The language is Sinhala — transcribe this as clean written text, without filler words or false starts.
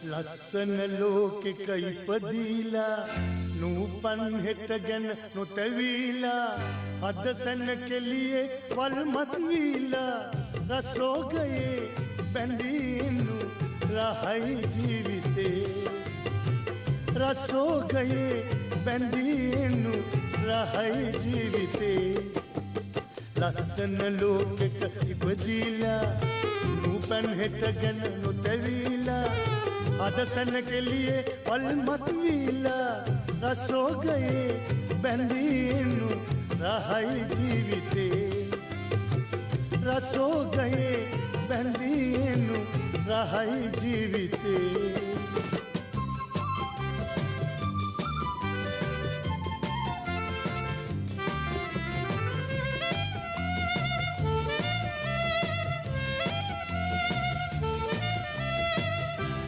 ලස්සන ලෝකෙක ඉපදීලා නූපන් හෙට ගැන නොතැවීලා අද සැන කෙලියේ වල්මත් වීලා රසෝගයේ බැඳීනු රහයි ජීවිතේ රසෝගයේ බැඳීනු රහයි ජීවිතේ ලස්සන ලෝකෙක ඉපදීලා නූපන් හෙට ගැන නොතැවීලා අද සැන කෙලියේ වල්මත් වීලා රසෝගයේ බැඳීනු රහයි ජීවිතේ රසෝගයේ බැඳීනු රහයි ජීවිතේ